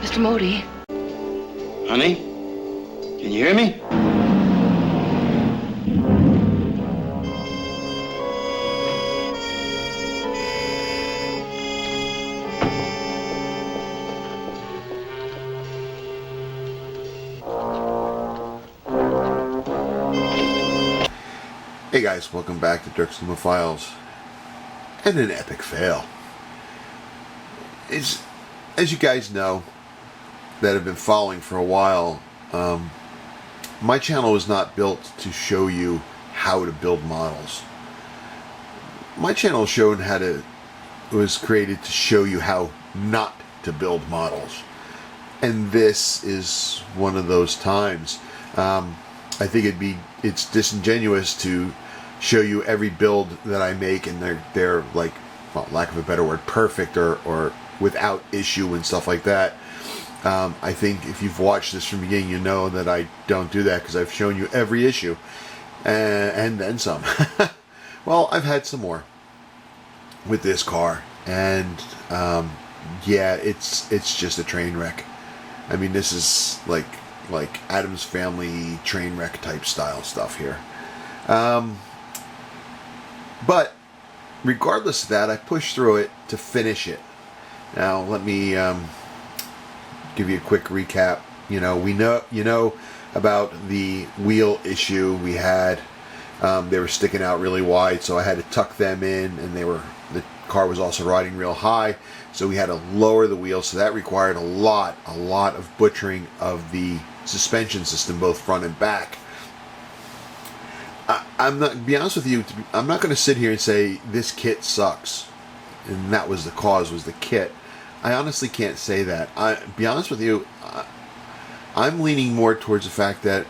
Mr. Modi. Honey? Can you hear me? Hey guys, welcome back to Dirk's Luma Files. And an epic fail. As you guys know, that have been following for a while, my channel was not built to show you how to build models. My channel was created to show you how not to build models. And this is one of those times. I think it's disingenuous to show you every build that I make and they're like, well, lack of a better word, perfect or without issue and stuff like that. I think if you've watched this from the beginning, you know that I don't do that because I've shown you every issue and then some. Well, I've had some more with this car, and yeah, it's just a train wreck. I mean, this is like Addams Family train wreck type style stuff here. But regardless of that, I pushed through it to finish it. Now let me give you a quick recap. You know about the wheel issue we had. They were sticking out really wide, so I had to tuck them in, and the car was also riding real high, so we had to lower the wheels. So that required a lot of butchering of the suspension system, both front and back. I'm not, to be honest with you, I'm not going to sit here and say this kit sucks, and that was the cause, was the kit. I honestly can't say that. To be honest with you, I'm leaning more towards the fact that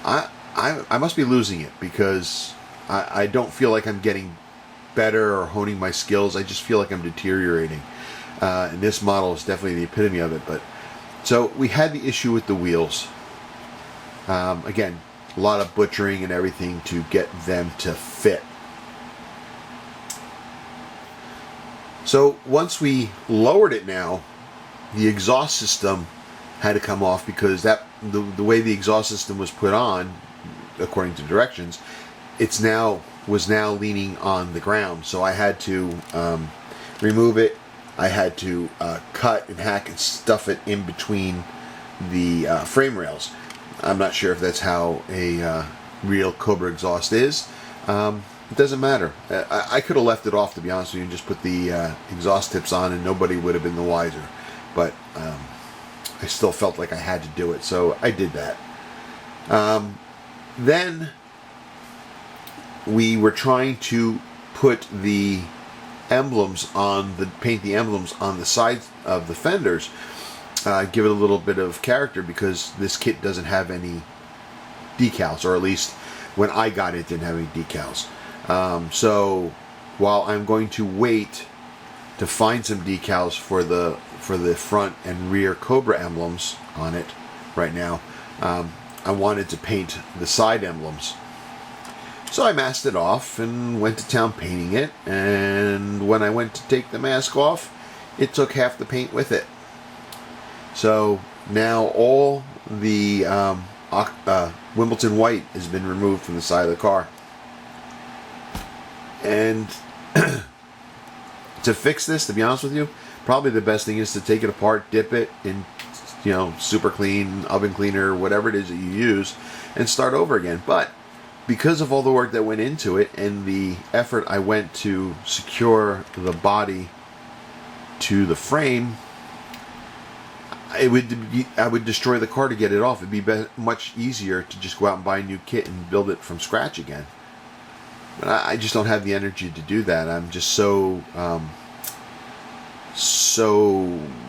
I must be losing it, because I don't feel like I'm getting better or honing my skills. I just feel like I'm deteriorating. And this model is definitely the epitome of it. But so we had the issue with the wheels. Again, a lot of butchering and everything to get them to fit. So once we lowered it now, the exhaust system had to come off, because the way the exhaust system was put on, according to directions, was now leaning on the ground. So I had to remove it. I had to cut and hack and stuff it in between the frame rails. I'm not sure if that's how a real Cobra exhaust is. It doesn't matter. I could have left it off, to be honest with you, and just put the exhaust tips on, and nobody would have been the wiser. But I still felt like I had to do it, so I did that. Then we were trying to put the emblems paint the emblems on the sides of the fenders, give it a little bit of character, because this kit doesn't have any decals, or at least When I got it, it didn't have any decals. So while I'm going to wait to find some decals for the front and rear Cobra emblems on it right now, I wanted to paint the side emblems. So I masked it off and went to town painting it, and when I went to take the mask off, it took half the paint with it. So now all the Wimbledon white has been removed from the side of the car. And to fix this, to be honest with you, probably the best thing is to take it apart, dip it in, super clean, oven cleaner, whatever it is that you use, and start over again. But because of all the work that went into it and the effort I went to secure the body to the frame, I would destroy the car to get it off. It'd be much easier to just go out and buy a new kit and build it from scratch again. But I just don't have the energy to do that. I'm just so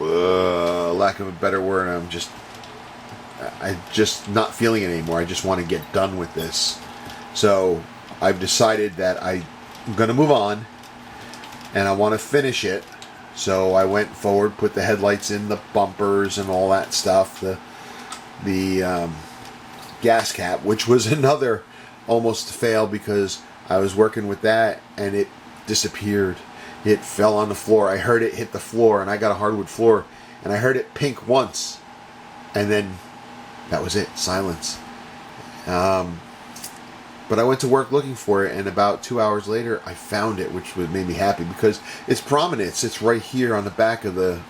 lack of a better word, I'm just not feeling it anymore. I just want to get done with this. So I've decided that I'm going to move on, and I want to finish it. So I went forward, put the headlights in, the bumpers and all that stuff, the gas cap, which was another almost fail because I was working with that and it disappeared. It fell on the floor. I heard it hit the floor, and I got a hardwood floor, and I heard it pink once, and then that was it, silence. But I went to work looking for it, and about 2 hours later, I found it, which made me happy because it's prominent. It sits right here on the back of the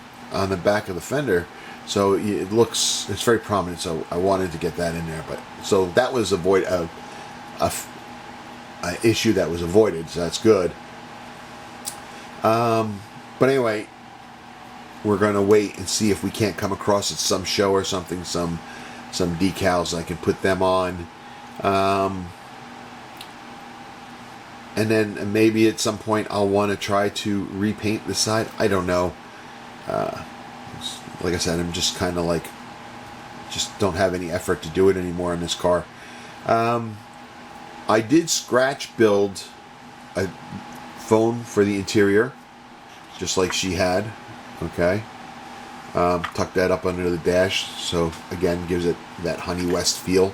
fender, so it's very prominent. So I wanted to get that in there, but so that was a issue that was avoided. So that's good. But anyway, we're gonna wait and see if we can't come across at some show or something, some decals. I can put them on. And then maybe at some point I'll want to try to repaint the side. I don't know. Like I said, I'm just kind of just don't have any effort to do it anymore on this car. I did scratch build a phone for the interior, just like she had. Okay. Tuck that up under the dash, so again gives it that Honey West feel.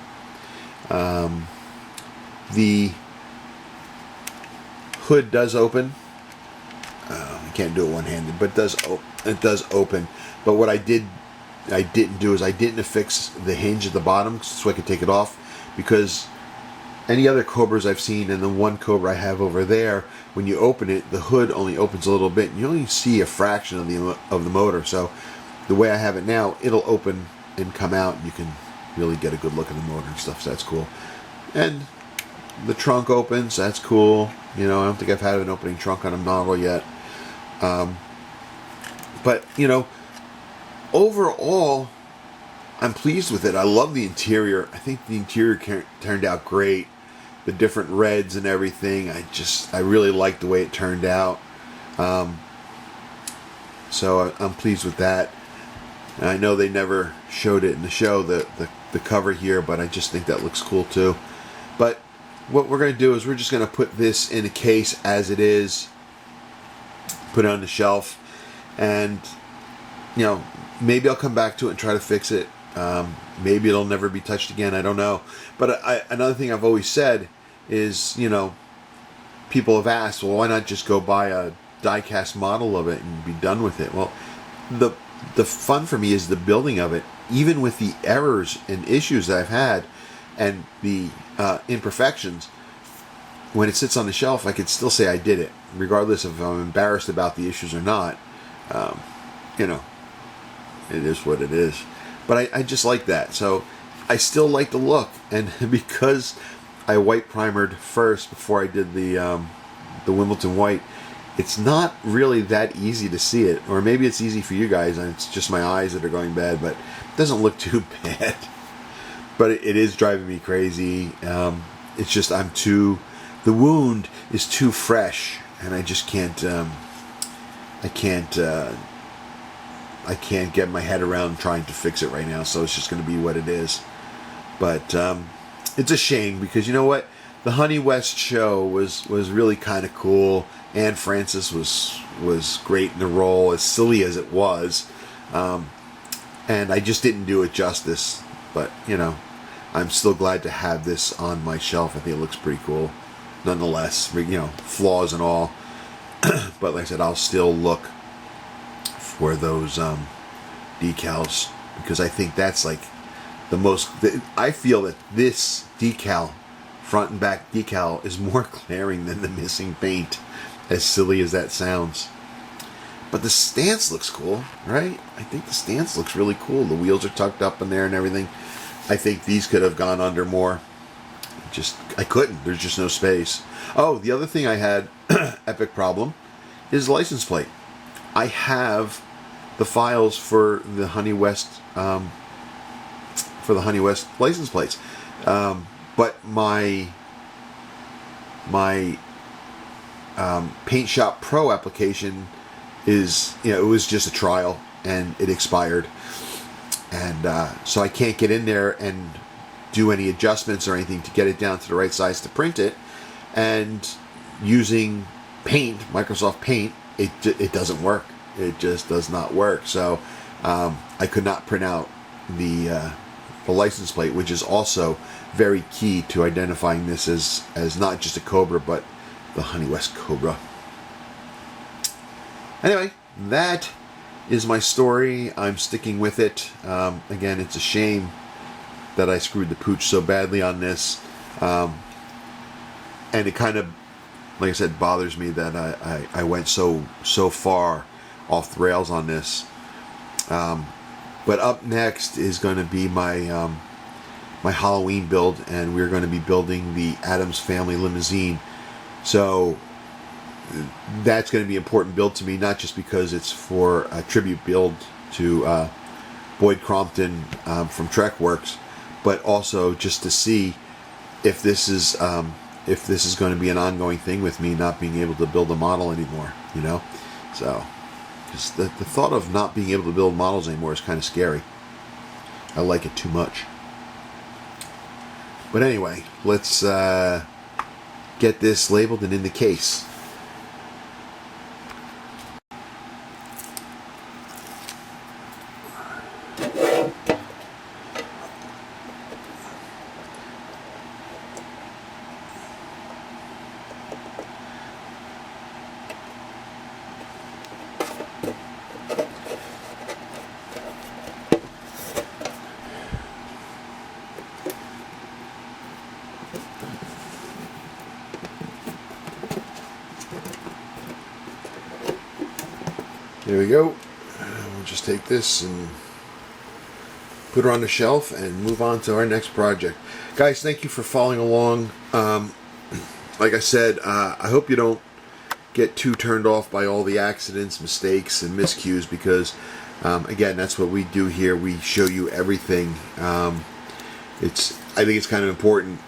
The hood does open. I can't do it one-handed, but it does open. But what I didn't do is I didn't affix the hinge at the bottom so I could take it off, because any other Cobras I've seen, and the one Cobra I have over there, when you open it, the hood only opens a little bit, and you only see a fraction of the motor. So the way I have it now, it'll open and come out, and you can really get a good look at the motor and stuff. So that's cool. And the trunk opens. That's cool. I don't think I've had an opening trunk on a model yet. But overall, I'm pleased with it. I love the interior. I think the interior turned out great. The different reds and everything. I really like the way it turned out. So I'm pleased with that. And I know they never showed it in the show, the cover here, but I just think that looks cool too. But what we're going to do is we're just going to put this in a case as it is, put it on the shelf, and maybe I'll come back to it and try to fix it. Maybe it'll never be touched again. I don't know. But another thing I've always said is, people have asked, well, why not just go buy a die-cast model of it and be done with it? Well, the fun for me is the building of it, even with the errors and issues that I've had and the imperfections. When it sits on the shelf, I could still say I did it, regardless if I'm embarrassed about the issues or not. It is what it is. But I just like that. So I still like the look, and because I white primered first before I did the Wimbledon white, it's not really that easy to see it. Or maybe it's easy for you guys and it's just my eyes that are going bad, but it doesn't look too bad. But it is driving me crazy. It's just the wound is too fresh, and I just can't I can't get my head around trying to fix it right now. So it's just going to be what it is. But it's a shame because you know what? The Honey West show was really kind of cool. Anne Francis was great in the role, as silly as it was. And I just didn't do it justice. But, you know, I'm still glad to have this on my shelf. I think it looks pretty cool. Nonetheless, you know, flaws and all. But like I said, I'll still look for those decals because I think that's like the most... I feel that this decal, front and back decal, is more glaring than the missing paint, as silly as that sounds. But the stance looks cool, right? I think the stance looks really cool. The wheels are tucked up in there and everything. I think these could have gone under more. I couldn't. There's just no space. Oh, the other thing I had, epic problem, is license plate. I have the files for the Honey West, license plates. But my Paint Shop Pro application is, you know, it was just a trial and it expired. And so I can't get in there and do any adjustments or anything to get it down to the right size to print it. And using Paint, Microsoft Paint, it doesn't work. It just does not work. So I could not print out the license plate, which is also very key to identifying this as not just a Cobra, but the Honey West Cobra. Anyway, that is my story. I'm sticking with it. Again, it's a shame that I screwed the pooch so badly on this. And it kind of, like I said, bothers me that I went so far off the rails on this. But up next is going to be my my Halloween build, and we're going to be building the Addams Family limousine. So that's going to be an important build to me, not just because it's for a tribute build to Boyd Crompton from Trek Works, but also just to see if this is going to be an ongoing thing with me not being able to build a model anymore, you know? So, because the thought of not being able to build models anymore is kind of scary. I like it too much. But anyway, let's get this labeled and in the case. There we go. We'll just take this and put her on the shelf and move on to our next project. Guys, thank you for following along. Like I said, I hope you don't get too turned off by all the accidents, mistakes, and miscues because, again, that's what we do here. We show you everything. I think it's kind of important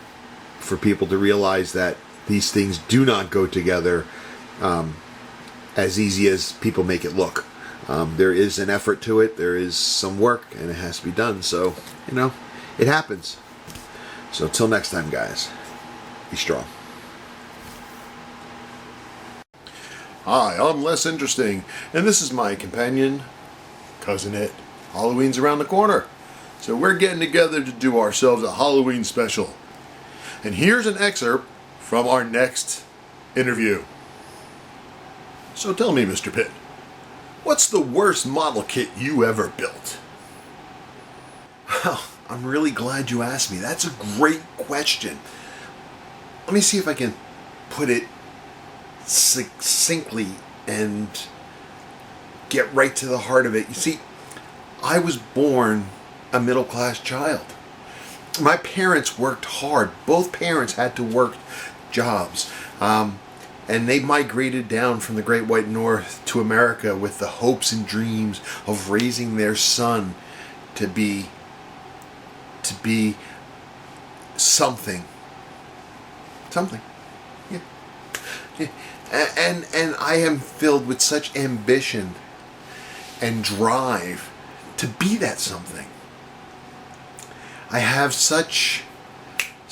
for people to realize that these things do not go together as easy as people make it look. There is an effort to it. There is some work, and it has to be done. So, you know, it happens. So, till next time, guys, be strong. Hi, I'm Less Interesting, and this is my companion, Cousin Ed. Halloween's around the corner, so we're getting together to do ourselves a Halloween special. And here's an excerpt from our next interview. So tell me, Mr. Pitt, what's the worst model kit you ever built? Well, I'm really glad you asked me. That's a great question. Let me see if I can put it succinctly and get right to the heart of it. You see, I was born a middle-class child. My parents worked hard. Both parents had to work jobs. And they migrated down from the Great White North to America with the hopes and dreams of raising their son to be something. Yeah. And I am filled with such ambition and drive to be that something. I have such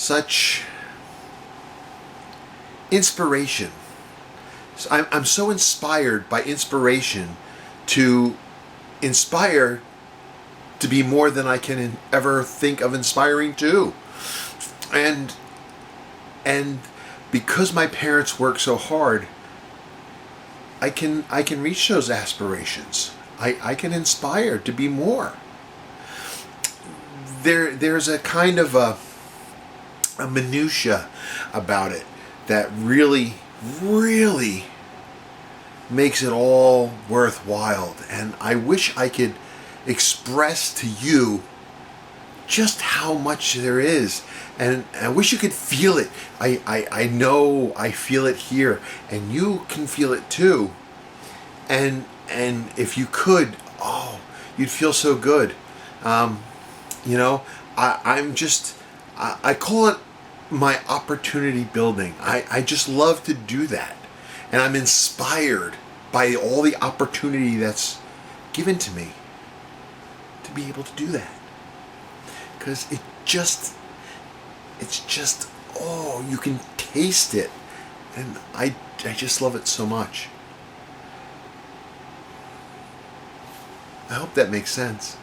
such inspiration. So I'm so inspired by inspiration to inspire to be more than I can ever think of inspiring to. And because my parents worked so hard, I can reach those aspirations. I can inspire to be more. There's a kind of a minutia about it that really makes it all worthwhile. And I wish I could express to you just how much there is. And I wish you could feel it. I know I feel it here, and you can feel it too. And if you could, oh, you'd feel so good. You know, I call it my opportunity building. I just love to do that. And I'm inspired by all the opportunity that's given to me to be able to do that. Because it's just, oh, you can taste it. And I just love it so much. I hope that makes sense.